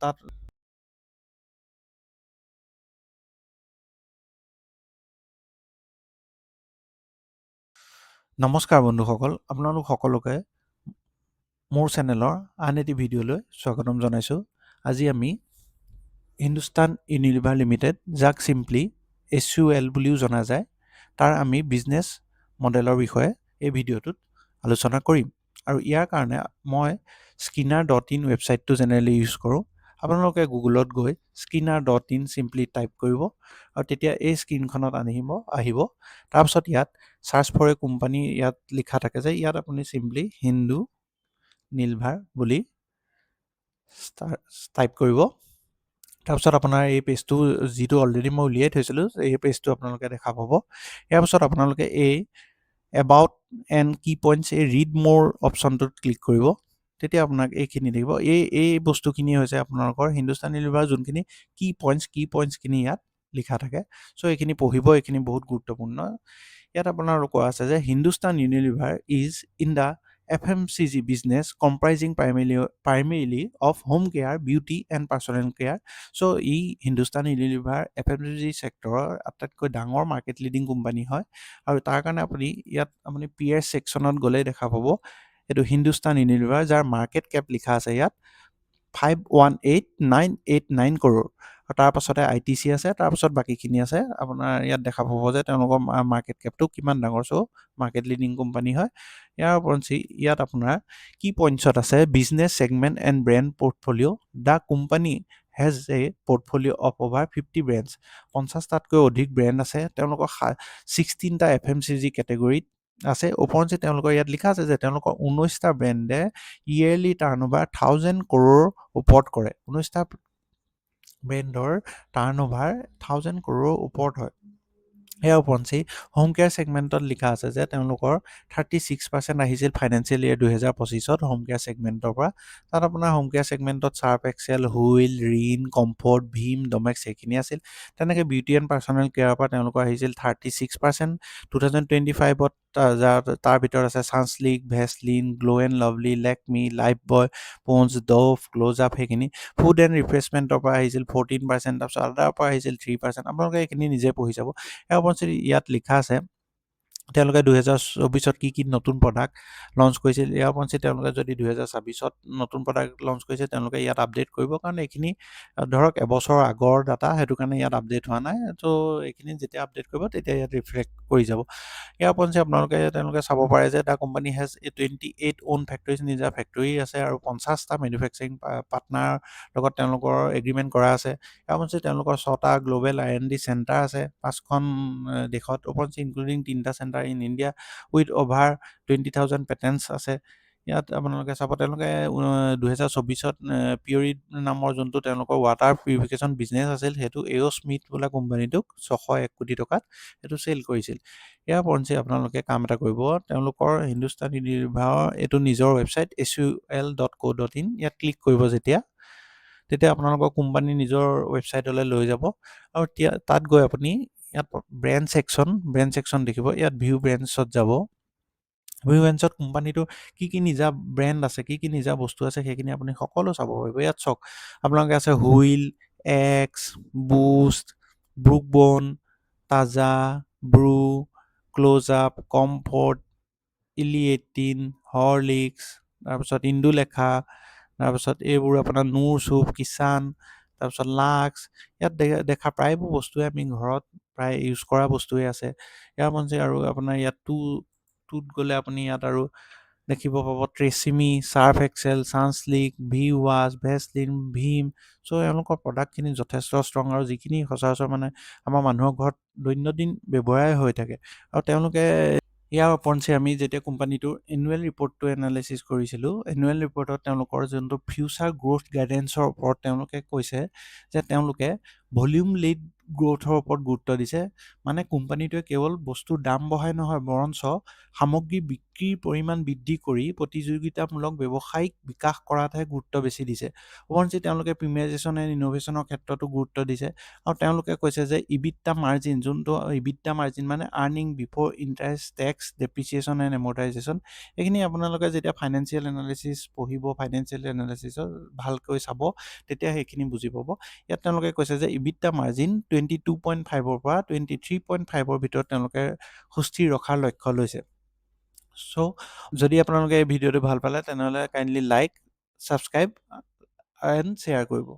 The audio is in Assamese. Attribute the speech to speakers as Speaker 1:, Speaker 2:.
Speaker 1: তাত নমস্কাৰ বন্ধুসকল, আপোনালোক সকলোকে মোৰ চেনেলৰ আন এটি ভিডিঅ'লৈ স্বাগতম জনাইছোঁ। আজি আমি হিন্দুস্তান ইউনিলিভাৰ লিমিটেড, যাক চিম্পলি HUL বুলিও জনা যায়, তাৰ আমি বিজনেছ মডেলৰ বিষয়ে এই ভিডিঅ'টোত আলোচনা কৰিম। আৰু ইয়াৰ কাৰণে মই skinner.in ৱেবছাইটটো জেনেৰেলি ইউজ কৰোঁ। আপোনালোকে গুগলত গৈ skinner.in চিম্পলি টাইপ কৰিব আৰু তেতিয়া এই স্ক্ৰীনখনত আহিব। তাৰপিছত ইয়াত চাৰ্চ ফৰ এ কোম্পানী ইয়াত লিখা থাকে যে ইয়াত আপুনি চিম্পলি হিন্দু নিলভাৰ বুলি টাইপ কৰিব। তাৰপিছত আপোনাৰ এই পেজটো যিটো অলৰেডি মই উলিয়াই থৈছিলোঁ, এই পেজটো আপোনালোকে দেখা পাব। ইয়াৰ পিছত আপোনালোকে এই এবাউট এণ্ড কি পইণ্টছ এই ৰিড মোৰ অপশ্যনটোত ক্লিক কৰিব। তেতিয়া আপোনাক এইখিনি থাকিব। এই বস্তুখিনি হৈছে আপোনালোকৰ হিন্দুস্তান ইউনিলিভাৰ যোনখিনি কি পইণ্টছখিনি ইয়াত লিখা থাকে। চ' এইখিনি পঢ়িব, এইখিনি বহুত গুৰুত্বপূৰ্ণ। ইয়াত আপোনাৰ কোৱা আছে যে Hindustan Unilever is in the FMCG business comprising primarily of home care, beauty and personal care. So' Hindustan Unilever FMCG ছেক্টৰৰ আটাইতকৈ ডাঙৰ মাৰ্কেট লিডিং কোম্পানী হয়। আৰু তাৰ কাৰণে ইয়াত আপুনি PS ছেকশ্যনত গ'লে দেখা পাব এইটো হিন্দুস্তান ইউনিলিভাৰ, যাৰ মাৰ্কেট কেপ লিখা আছে ইয়াত 518,989 কৰোৰ। আৰু তাৰপাছতে ITC আছে, তাৰপাছত বাকীখিনি আছে। আপোনাৰ ইয়াত দেখা পাব যে তেওঁলোকৰ মাৰ্কেট কেপটো কিমান ডাঙৰ। চ' মাৰ্কেট লিডিং কোম্পানী হয়। ইয়াৰ ওপৰঞ্চি ইয়াত আপোনাৰ কি পইণ্টছত আছে business segment and brand portfolio'. The company has a portfolio' of over 50 brands. 50টাতকৈ অধিক ব্ৰেণ্ড আছে। তেওঁলোকৰ 16টা FMCG কেটেগৰীত আছে। ওপৰঞ্চি তেওঁলোকৰ ইয়াত লিখা আছে যে তেওঁলোকৰ 19টা ব্ৰেণ্ডে ইয়েৰলি টাৰ্ণঅভাৰ 1000 কৰোৰৰ ওপৰত কৰে। 19টা ব্ৰেণ্ডৰ টাৰ্ণঅভাৰ 1000 কৰোৰৰ ওপৰত হয়। ইয়াৰ ওপৰঞ্চি হোম কেয়াৰ ছেগমেণ্টত লিখা আছে যে তেওঁলোকৰ 36% আহিছিল ফাইনেন্সিয়েল ইয়েৰ 2025ত হোম কেয়াৰ ছেগমেণ্টৰ পৰা। তাত আপোনাৰ হোম কেয়াৰ ছেগমেণ্টত Surf Excel, Wheel, Rin, Comfort, Vim, Domex সেইখিনি আছিল। তেনেকৈ বিউটি এণ্ড পাৰ্চনেল কেয়াৰৰ পৰা তেওঁলোকৰ আহিছিল 36% 2025ত। তাৰ ভিতৰত আছে Sunsilk, Vaseline, Glow and Lovely, Lakme, Lifebuoy, Pond's, Dove, Close Up সেইখিনি। ফুড এণ্ড ৰিফ্ৰেছমেণ্টৰ পৰা আহিছিল 14%। তাৰপিছত আদাৰৰ পৰা আহিছিল 3%। আপোনালোকে এইখিনি নিজে পঢ়ি যাব। ইয়াৰ ওপৰত ইয়াত লিখা আছে তেওঁলোকে 2024ত কি নতুন প্ৰডাক্ট লঞ্চ কৰিছিল। ইয়াৰ ওপৰঞ্চি তেওঁলোকে যদি 2026ত নতুন প্ৰডাক্ট লঞ্চ কৰিছে তেওঁলোকে ইয়াত আপডেট কৰিব, কাৰণ এইখিনি ধৰক এবছৰৰ আগৰ ডাটা, সেইটো কাৰণে ইয়াত আপডেট হোৱা নাই। ত' এইখিনি যেতিয়া আপডেট কৰিব তেতিয়া ইয়াত ৰিফ্লেক্ট কৰি যাব। ইয়াৰ ওপৰঞ্চি তেওঁলোকে চাব পাৰে যে দ্য কোম্পানী হেজ 28 অ'ন ফেক্টৰীজ, নিজা ফেক্টৰী আছে আৰু 50টা মেনুফেকচাৰিং পাৰ্টনাৰ লগত তেওঁলোকৰ এগ্ৰিমেণ্ট কৰা আছে। ইয়াৰ ওপৰঞ্চি তেওঁলোকৰ 6টা গ্ল'বেল R&D চেণ্টাৰ আছে 5খন দেশত। ওপৰঞ্চি ইনক্লুডিং 3টা centre in India with over 20,000 পেটেণ্টছ আছে। ইয়াত আপোনালোকে চাব তেওঁলোকে 2024ত পিউৰিড নামৰ যোনটো তেওঁলোকৰ ৱাটাৰ পিউৰিফিকেশ্যন বিজনেছ আছিল, সেইটো এঅ' স্মিথ বোলা কোম্পানীটোক 601 কোটি টকাত সেইটো চেল কৰিছিল। ইয়াৰ ওপৰঞ্চি আপোনালোকে কাম এটা কৰিব, তেওঁলোকৰ হিন্দুস্তান ইউনিলিভাৰৰ এইটো নিজৰ ৱেবছাইট HUL.co.in ইয়াত ক্লিক কৰিব তেতিয়া আপোনালোকৰ কোম্পানী নিজৰ ৱেবছাইটলৈ লৈ যাব। আৰু তাত গৈ আপুনি ইয়াত ব্ৰেণ্ড ছেকশ্যন দেখিব। ইয়াত ভিউ ব্ৰেণ্ডছত যাব। ভিউ ব্ৰেণ্ডছত কোম্পানীটোৰ কি নিজা ব্ৰেণ্ড আছে, কি নিজা বস্তু আছে, সেইখিনি আপুনি সকলো চাব পাৰিব। ইয়াত চাওক আপোনালোকে আছে wheel, x, Boost, Brooke Bond, Taaza, Bru, Close Up, Comfort, ইলি18, হৰলিক্স, তাৰপিছত ইন্দুলেখা, তাৰপিছত এইবোৰ আপোনাৰ নুৰ চুপ, কিষান, তাৰপিছত লাক্স। ইয়াত দেখা প্ৰায়বোৰ বস্তুৱে আমি ঘৰত প্ৰায় ইউজ কৰা বস্তুৱে আছে। ইয়াৰ মঞ্চি আৰু আপোনাৰ ইয়াত টুত গ'লে আপুনি ইয়াত আৰু দেখিব পাব Tresemme, Surf Excel, Sunsilk, V wash, Vaseline, Vim. So' এওঁলোকৰ প্ৰডাক্টখিনি যথেষ্ট ষ্ট্ৰং আৰু যিখিনি সচৰাচৰ মানে আমাৰ মানুহৰ ঘৰত দৈনন্দিন ব্যৱহাৰেই হৈ থাকে। আৰু তেওঁলোকে ইয়াৰ ওপৰঞ্চি আমি যেতিয়া কোম্পানীটোৰ এনুৱেল ৰিপৰ্টটো এনালাইচিছ কৰিছিলোঁ, এনুৱেল ৰিপৰ্টত তেওঁলোকৰ যোনটো ফিউচাৰ গ্ৰ'থ গাইডেন্সৰ ওপৰত তেওঁলোকে কৈছে যে তেওঁলোকে ভলিউম লিড গ্ৰ'থৰ ওপৰত গুৰুত্ব দিছে। মানে কোম্পানীটোৱে কেৱল বস্তুৰ দাম বঢ়াই নহয়, বৰঞ্চ সামগ্ৰী বিক্ৰীৰ পৰিমাণ বৃদ্ধি কৰি প্ৰতিযোগিতামূলক ব্যৱসায়িক বিকাশ কৰাতহে গুৰুত্ব বেছি দিছে। উপৰঞ্চি তেওঁলোকে প্ৰিমিয়াইজেশ্যন এণ্ড ইন'ভেশ্যনৰ ক্ষেত্ৰতো গুৰুত্ব দিছে আৰু তেওঁলোকে কৈছে যে ইবিটা মাৰ্জিন, যোনটো ইবিটা মাৰ্জিন মানে earning before interest, tax, depreciation and amortisation. এইখিনি আপোনালোকে যেতিয়া ফাইনেন্সিয়েল এনালিচিছ পঢ়িব, ফাইনেন্সিয়েল এনালিচিছৰ ভালকৈ চাব, তেতিয়া সেইখিনি বুজি পাব। ইয়াত তেওঁলোকে কৈছে যে ইবিটা মাৰ্জিন 22.5ৰ পৰা 23.5ৰ ভিতৰত তেওঁলোকে সুস্থিৰ ৰখাৰ লক্ষ্য লৈছে। চ' যদি আপোনালোকে এই ভিডিঅ'টো ভাল পালে তেনেহ'লে kindly like, subscribe and share কৰিব।